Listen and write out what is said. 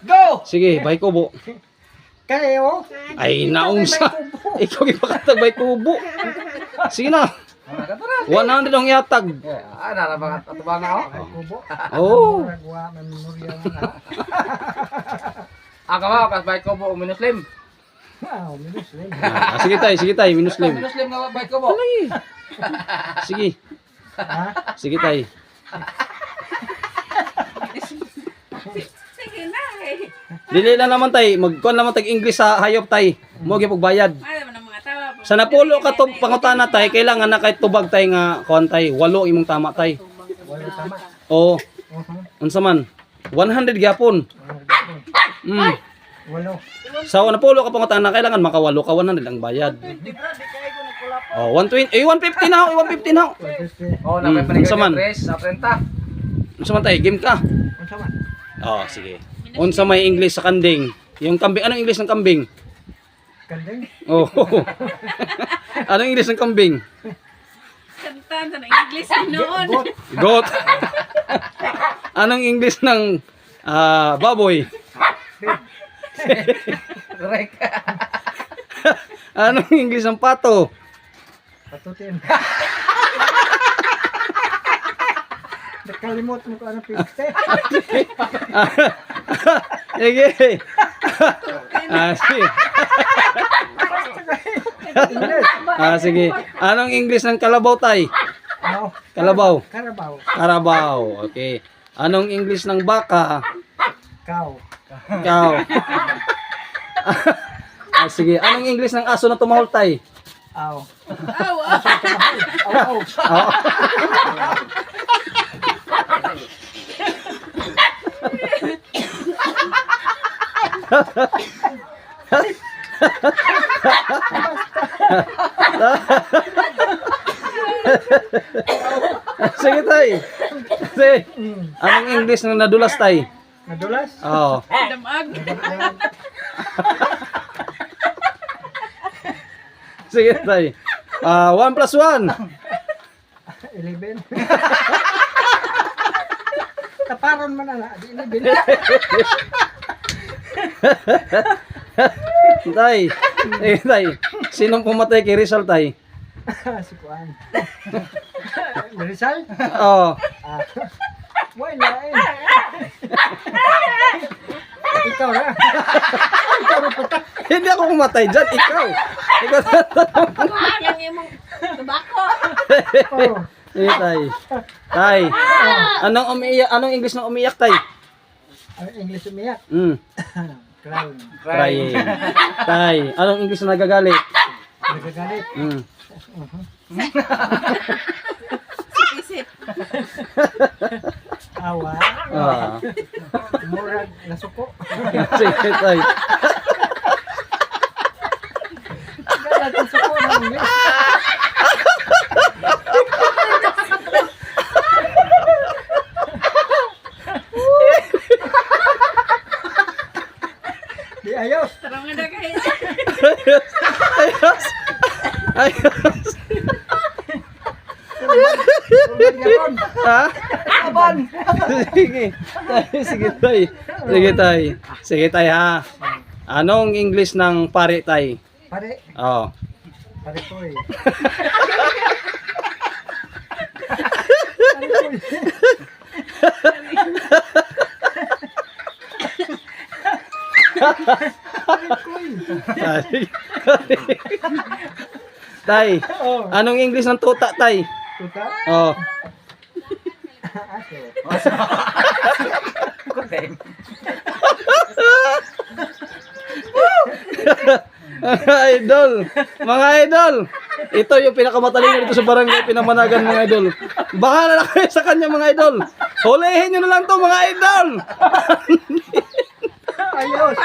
Go! Sige, bay kubo. Kayo. Ay, naungsa. Ikaw ipakatag bay kubo. Sige na. 100 ang iatag. Narabangat at ba nga ako? Kubo. Oh. Nagwa memorya na. Ako ba, kasbay ko po, minuslim. Wow, minuslim. Sige tay, minuslim. Minuslim nga ba ko po? Sige. Ha? Sige tay. Sige na eh. Dili na naman tay, magkuan naman tag English sa hayop tay. Mo gyud pagbayad. Alam mo ng mga tawa. Sa napulo ka to pangutana tay, kailangan na kay tubag tay nga kuan tay, 8 imong tama tay. Wala tama. Oo. Uh-huh. Unsa man? 100 gyapon. Mm. Walo. Sa napulo ka pangutana, kailangan maka 8 ka 100 ang bayad. Oh, 120, 150 na, 150 na. Oh, napay unsa man? Chris, sa 30. Unsa man tay, game ka? Unsa man? Oh, sige. Unsa may English sa kanding? Yung kambing, anong English ng kambing? Kandeng. Oh. Anong English ng kambing? Kantan sa English noon. Bot. Goat. Anong English ng baboy? Correct. Anong English ng pato? Patutin. Nakalimot mo ko anong piste. Sige. Sige. Sige. Anong English ng kalabaw tay? Ano? Kalabaw. Karabaw. Karabaw. Okay. Anong English ng baka? Cow. Cow. Sige. Anong English ng aso na tumahol tay? Aw. Aw, Aw. Aw. Sige tay. Sige. Anong English ng nadulas tay? Nadulas. Oo. damag. Sige tay. 1 plus 1. 11. Taparon man na. Di 11. Tay. Tay. Sinong pumatay kay Rizal tay? Si Kuan. Rizal? Oo. Wala eh. Ikaw na. Ikaw na puta. Hindi ako pumatay dyan. Ikaw. Ikaw. Kumain yung imong tobacco. Oh. Tay. Tay. Anong English ng umiyak tay? Ang English umiyak. Clown. Crying. Tay. Anong English na nagagalit? Nagagalit. Isip. Awa. Murag nasuko. Sige tay. Galat ang suko ng English. Di ayos. Tarong nga na kayo. Ayos. Ayos. Yaron. Ha? Sige. Sige tay. Sige tay. Sige tay ha. Anong English ng pare tay? Pare. Oh. Pare ko eh. Tay, Oh. anong English ng tuta tay? Tuta. Oh. Aso. Kuteng. Mga idol, mga idol. Ito yung pinakamatalino dito sa barangay Pinamanagan mga idol. Bahala na kayo sa kanya mga idol. Hulihin nyo na lang to mga idol. Ayos.